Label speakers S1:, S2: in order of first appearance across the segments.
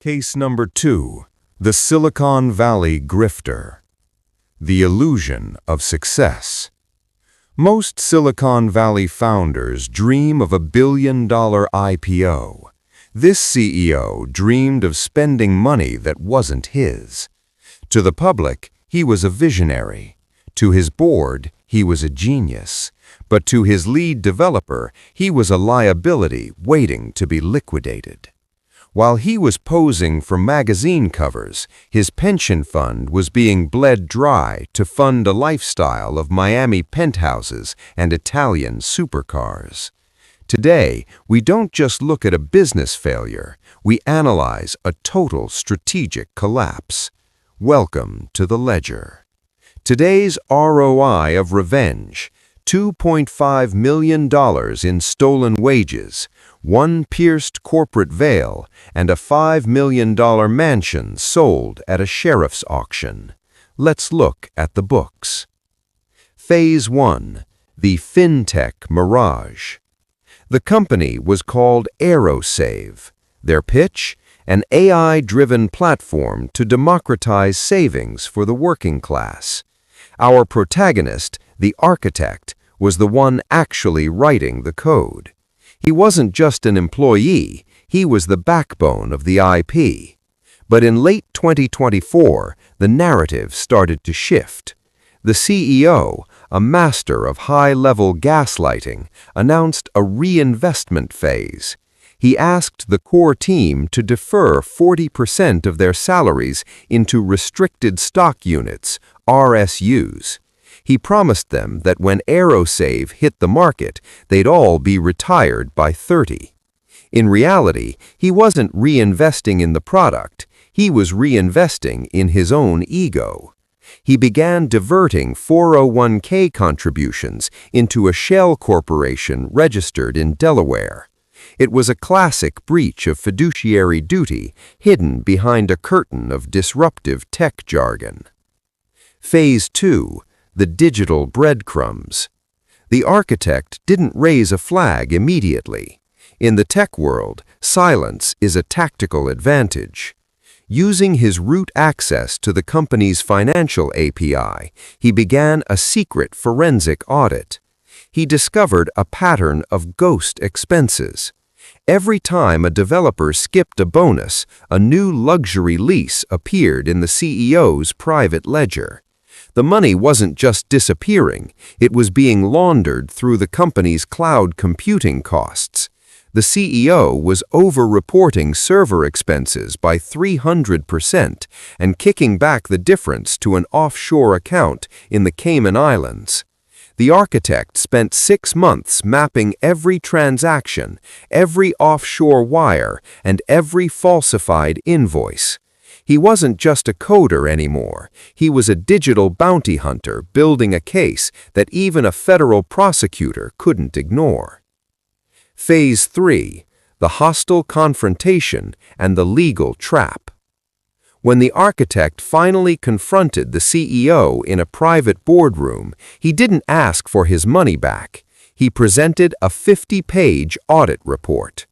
S1: Case number 2. The Silicon Valley Grifter. The Illusion of Success. Most Silicon Valley founders dream of a billion-dollar IPO. This CEO dreamed of spending money that wasn't his. To the public, he was a visionary. To his board, he was a genius. But to his lead developer, he was a liability waiting to be liquidated. While he was posing for magazine covers, his pension fund was being bled dry to fund a lifestyle of Miami penthouses and Italian supercars. Today, we don't just look at a business failure, we analyze a total strategic collapse. Welcome to the ledger. Today's ROI of revenge: $2.5 million in stolen wages, one pierced corporate veil, and a $5 million mansion sold at a sheriff's auction. Let's look at the books. Phase 1. The FinTech Mirage. The company was called AeroSave. Their pitch? An AI-driven platform to democratize savings for the working class. Our protagonist, the architect, was the one actually writing the code. He wasn't just an employee, he was the backbone of the IP. But in late 2024, the narrative started to shift. The CEO, a master of high-level gaslighting, announced a reinvestment phase. He asked the core team to defer 40% of their salaries into restricted stock units, RSUs. He promised them that when AeroSave hit the market, they'd all be retired by 30. In reality, he wasn't reinvesting in the product, he was reinvesting in his own ego. He began diverting 401k contributions into a shell corporation registered in Delaware. It was a classic breach of fiduciary duty hidden behind a curtain of disruptive tech jargon. Phase 2. The digital breadcrumbs. The architect didn't raise a flag immediately. In the tech world, silence is a tactical advantage. Using his root access to the company's financial API, he began a secret forensic audit. He discovered a pattern of ghost expenses. Every time a developer skipped a bonus, a new luxury lease appeared in the CEO's private ledger. The money wasn't just disappearing, it was being laundered through the company's cloud computing costs. The CEO was over-reporting server expenses by 300% and kicking back the difference to an offshore account in the Cayman Islands. The architect spent 6 months mapping every transaction, every offshore wire, and every falsified invoice. He wasn't just a coder anymore, he was a digital bounty hunter building a case that even a federal prosecutor couldn't ignore. Phase 3. The hostile confrontation and the legal trap. When the architect finally confronted the CEO in a private boardroom, he didn't ask for his money back. He presented a 50-page audit report.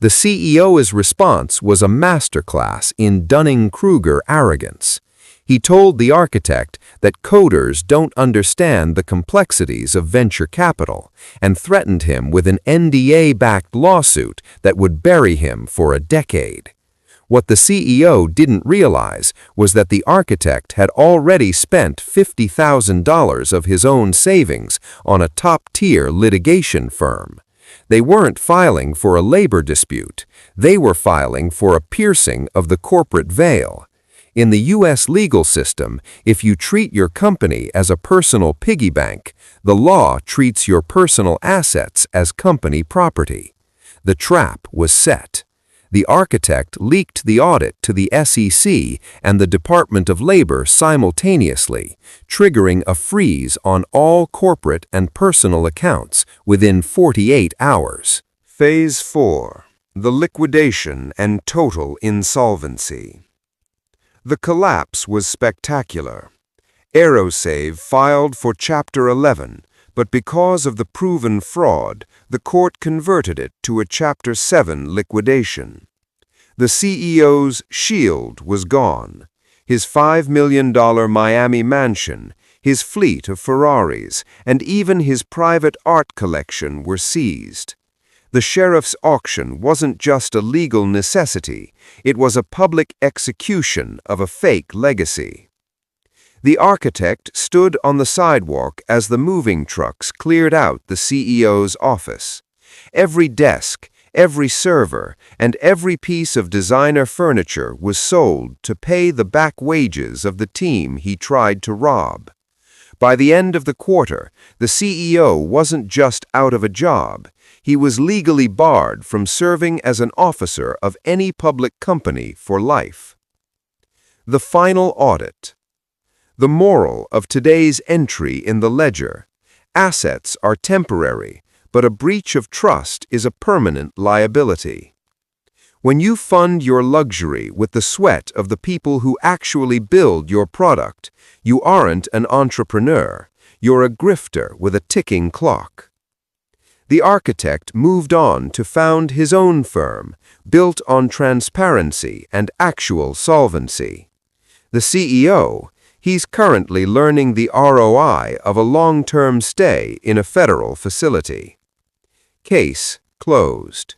S1: The CEO's response was a masterclass in Dunning-Kruger arrogance. He told the architect that coders don't understand the complexities of venture capital and threatened him with an NDA-backed lawsuit that would bury him for a decade. What the CEO didn't realize was that the architect had already spent $50,000 of his own savings on a top-tier litigation firm. They weren't filing for a labor dispute, they were filing for a piercing of the corporate veil. In the U.S. legal system, if you treat your company as a personal piggy bank, the law treats your personal assets as company property. The trap was set. The architect leaked the audit to the SEC and the Department of Labor simultaneously, triggering a freeze on all corporate and personal accounts within 48 hours. Phase 4. The liquidation and total insolvency. The collapse was spectacular. AeroSave filed for Chapter 11, but because of the proven fraud, the court converted it to a Chapter 7 liquidation. The CEO's shield was gone. His $5 million Miami mansion, his fleet of Ferraris, and even his private art collection were seized. The sheriff's auction wasn't just a legal necessity, it was a public execution of a fake legacy. The architect stood on the sidewalk as the moving trucks cleared out the CEO's office. Every desk, every server, and every piece of designer furniture was sold to pay the back wages of the team he tried to rob. By the end of the quarter, the CEO wasn't just out of a job, he was legally barred from serving as an officer of any public company for life. The final audit. The moral of today's entry in the ledger: assets are temporary, but a breach of trust is a permanent liability. When you fund your luxury with the sweat of the people who actually build your product, you aren't an entrepreneur, you're a grifter with a ticking clock. The architect moved on to found his own firm, built on transparency and actual solvency. The CEO, he's currently learning the ROI of a long-term stay in a federal facility. Case closed.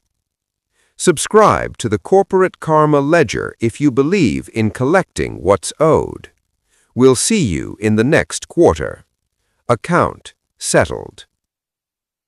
S1: Subscribe to the Corporate Karma Ledger if you believe in collecting what's owed. We'll see you in the next quarter. Account settled.